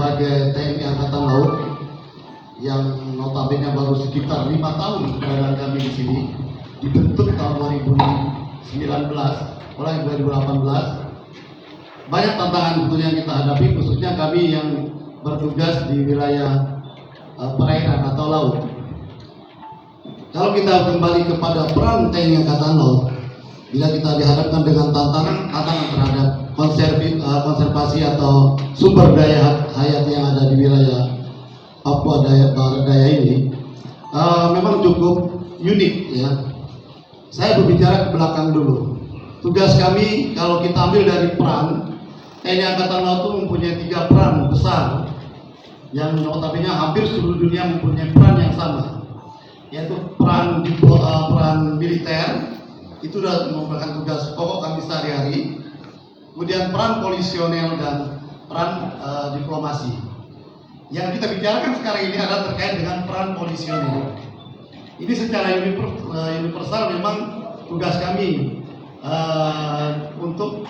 sebagai TNI Angkatan Laut yang notabene baru sekitar 5 tahun keberadaan kami di sini, dibentuk tahun 2019 mulai 2018. Banyak tantangan tentunya yang kita hadapi, khususnya kami yang bertugas di wilayah perairan atau laut. Kalau kita kembali kepada peran TNI Angkatan Laut, bila kita dihadapkan dengan tantangan terhadap konservasi atau sumber daya hayat yang ada di wilayah Papua Barat Daya ini, memang cukup unik ya. Saya berbicara ke belakang dulu. Tugas kami kalau kita ambil dari peran, TNI Angkatan Laut itu mempunyai 3 peran besar yang notabene hampir seluruh dunia mempunyai peran yang sama, yaitu peran militer, itu sudah merupakan tugas pokok kami sehari-hari. Kemudian peran polisional dan peran diplomasi. Yang kita bicarakan sekarang ini adalah terkait dengan peran polisional. Ini secara universal memang tugas kami untuk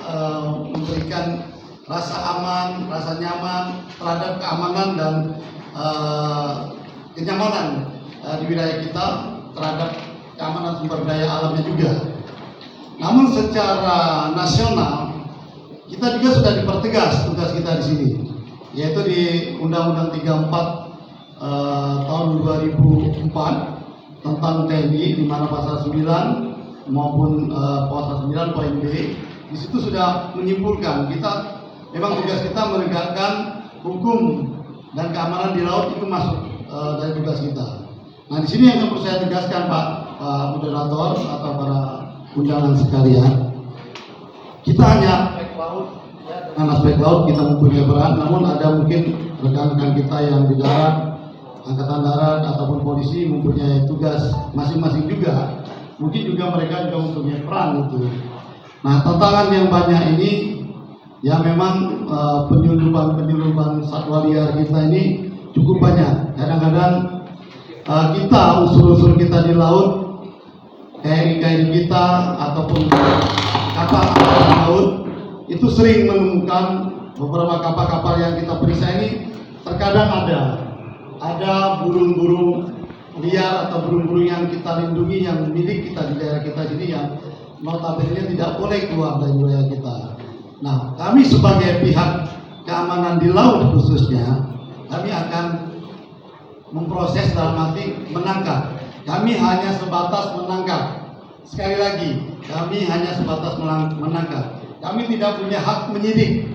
memberikan rasa aman, rasa nyaman terhadap keamanan dan kenyamanan di wilayah kita, terhadap keamanan sumber daya alamnya juga. Namun secara nasional kita juga sudah dipertegas tugas kita di sini, yaitu di Undang-Undang 34 tahun 2004 tentang TNI, di mana pasal 9 maupun pasal 9 poin B, di situ sudah menyimpulkan kita memang tugas kita menegakkan hukum dan keamanan di laut, itu masuk dari tugas kita. Nah, di sini yang perlu saya tegaskan Pak moderator atau para undangan sekalian, kita hanya aspek laut, ya, dengan aspek laut kita mempunyai peran, namun ada mungkin rekan-rekan kita yang di darat, angkatan darat ataupun polisi mempunyai tugas masing-masing juga. Mungkin juga mereka juga mempunyai peran itu. Nah, tantangan yang banyak ini ya memang penyelundupan satwa liar kita ini cukup banyak. Kadang-kadang kita unsur-unsur kita di laut, TNI kita ataupun kapal laut itu sering menemukan beberapa kapal-kapal yang kita periksa ini, terkadang ada burung-burung liar atau burung-burung yang kita lindungi, yang milik kita di daerah kita sini, yang notabene tidak boleh keluar dari wilayah kita. Nah, kami sebagai pihak keamanan di laut khususnya, kami akan memproses dalam arti menangkap. Kami hanya sebatas menangkap. Sekali lagi, kami hanya sebatas menangkap. Kami tidak punya hak menyidik.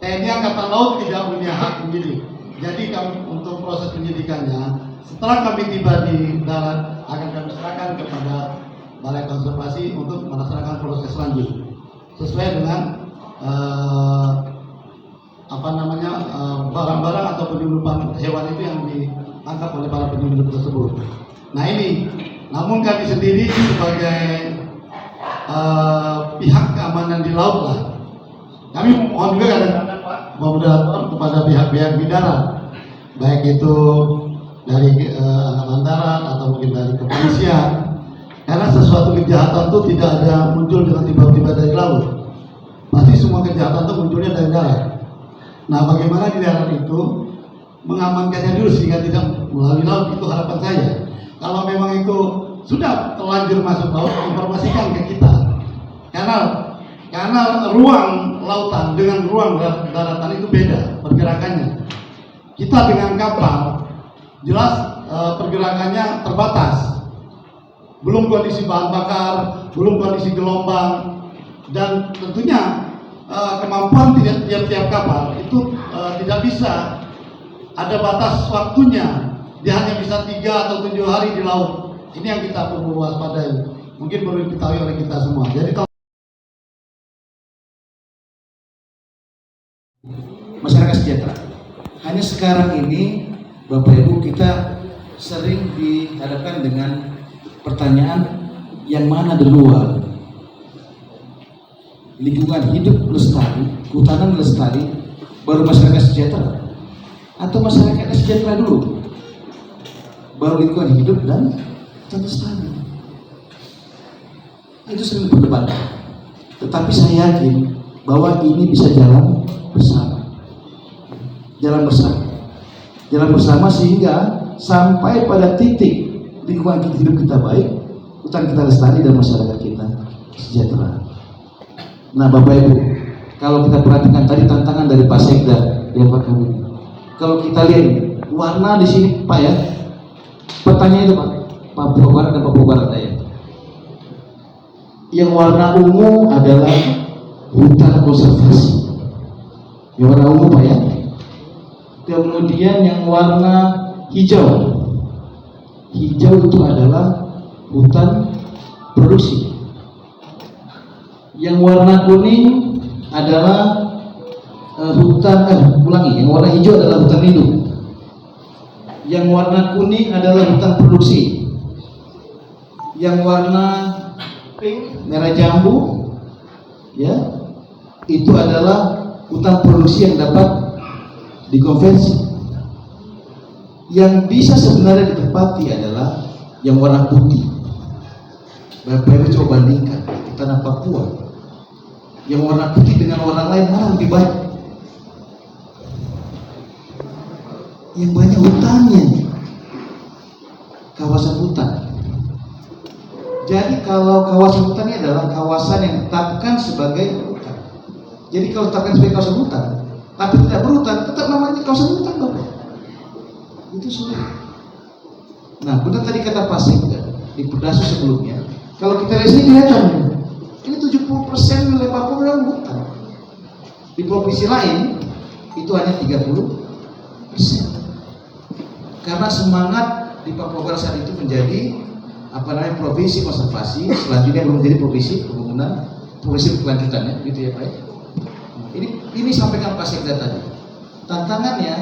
TNI Angkatan Laut tidak punya hak menyidik. Jadi kami untuk proses penyidikannya, setelah kami tiba di darat, akan kami serahkan kepada Balai Konservasi untuk melaksanakan proses lanjut sesuai dengan barang-barang atau penyelundupan hewan itu yang ditangkap oleh para penyelundup tersebut. Nah ini, namun kami sendiri sebagai pihak keamanan di laut lah, kami mohon juga kadang-kadang Pak moderator kepada pihak-pihak di darat, baik itu dari angkatan darat atau mungkin dari kepolisian, karena sesuatu kejahatan itu tidak ada muncul dengan tiba-tiba dari laut. Pasti semua kejahatan itu munculnya dari darat. Nah, bagaimana di darat itu mengamankannya dulu sehingga tidak melalui laut, itu harapan saya. Kalau memang itu sudah terlanjur masuk laut, informasikan ke kita. Karena ruang lautan dengan ruang daratan itu beda pergerakannya. Kita dengan kapal jelas pergerakannya terbatas. Belum kondisi bahan bakar, belum kondisi gelombang, dan tentunya kemampuan tiap-tiap kapal itu tidak bisa ada batas waktunya. Dia hanya bisa 3 atau 7 hari di laut. Ini yang kita perlu waspadai. Mungkin perlu diketahui oleh kita semua. Jadi masyarakat sejahtera. Hanya sekarang ini Bapak Ibu kita sering dihadapkan dengan pertanyaan yang mana duluan, lingkungan hidup lestari, kehutanan lestari, baru masyarakat sejahtera, atau masyarakat sejahtera dulu, baru lingkungan hidup dan lestari. Itu sering berdebat. Tetapi saya yakin bahwa ini bisa jalan bersama. jalan bersama sehingga sampai pada titik lingkungan hidup kita baik, hutan kita lestari dan masyarakat kita sejahtera. Nah Bapak Ibu, kalau kita perhatikan tadi tantangan dari Pak Sekda ya Pak Kabin, kalau kita lihat warna di sini Pak ya, pertanyaan itu Pak, Papua Barat dan Papua Barat ya. Yang warna ungu adalah hutan konservasi. Yang warna ungu Pak ya. Kemudian yang warna hijau itu adalah hutan produksi. Yang warna kuning adalah yang warna hijau adalah hutan lindung. Yang warna kuning adalah hutan produksi. Yang warna pink, merah jambu, ya, itu adalah hutan produksi yang dapat dikonversi. Yang bisa sebenarnya ditempati adalah yang warna putih. Bapak Ibu coba bandingkan tanah Papua, yang warna putih dengan warna lain mana lebih baik? Yang banyak hutannya, kawasan hutan. Jadi kalau kawasan hutan ini adalah kawasan yang ditetapkan sebagai hutan. Jadi kalau ditetapkan sebagai kawasan hutan, tapi tidak berhutan, tetap namanya kawasan hutan Bapak. Itu sulit. Nah, benar tadi kata Pak Sekda di Perdasu sebelumnya, kalau kita lihat sini kelihatan, ini 70% wilayah Papua memang hutan. Di provinsi lain itu hanya 30%. Karena semangat di Papua Barat saat itu menjadi provinsi konservasi, selanjutnya belum menjadi provinsi pembangunan, provinsi berkelanjutan ya, gitu ya Pak. Ini sampaikan Pak Sekda tadi. Tantangannya,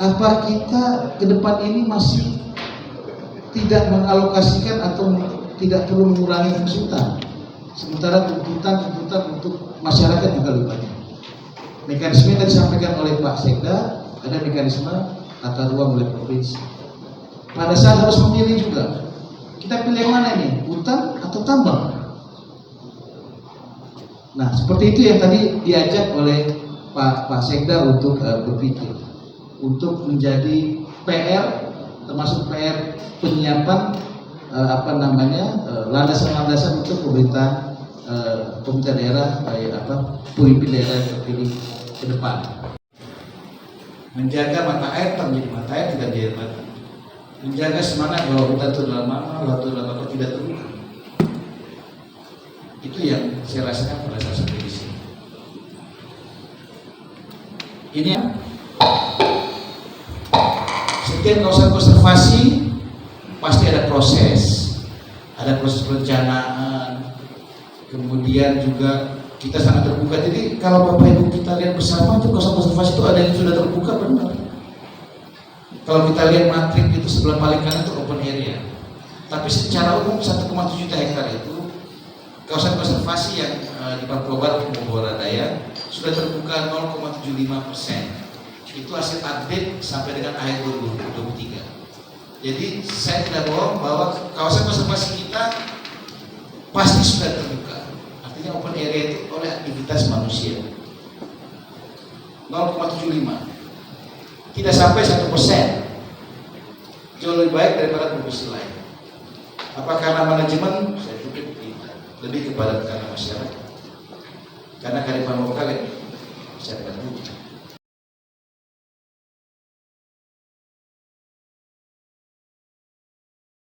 apa kita ke depan ini masih tidak mengalokasikan atau tidak perlu mengurangi fungsi hutan, sementara tuntutan untuk masyarakat juga lebih banyak. Mekanisme yang tadi disampaikan oleh Pak Sekda, ada mekanisme tata ruang oleh provinsi. Pada saat harus memilih juga, kita pilih yang mana ini, hutan atau tambang? Nah, seperti itu yang tadi diajak oleh Pak Sekda untuk berpikir, untuk menjadi PR, termasuk PR penyiapan landasan-landasan untuk pemerintah daerah, pemimpin daerah yang terpilih ke depan. Menjaga mata air menjadi mata air, tidak menjadi mata. Menjaga semangat bahwa hutan itu adalah mama, waktu adalah bapak, tidak terluka. Itu yang saya rasakan pada saat sampai di sini. Ini setiap kawasan konservasi pasti ada proses perencanaan, kemudian juga kita sangat terbuka. Jadi kalau Bapak Ibu kita lihat bersama itu kawasan konservasi itu ada yang sudah terbuka benar. Kalau kita lihat matrik itu sebelah paling kanan itu open area. Tapi secara umum 1,7 juta hektar itu kawasan konservasi yang di Papua Barat dan Papua Daya sudah terbuka 0,75%. Itu hasil update sampai dengan akhir 2023. Jadi saya tidak bohong bahwa kawasan konservasi kita pasti sudah terbuka. Artinya open area itu oleh aktivitas manusia. 0,75. Tidak sampai 1%. Jauh lebih baik daripada provinsi lain. Apa karena manajemen? Saya pikir tidak. Lebih kepada karena masyarakat. Karena kearifan lokal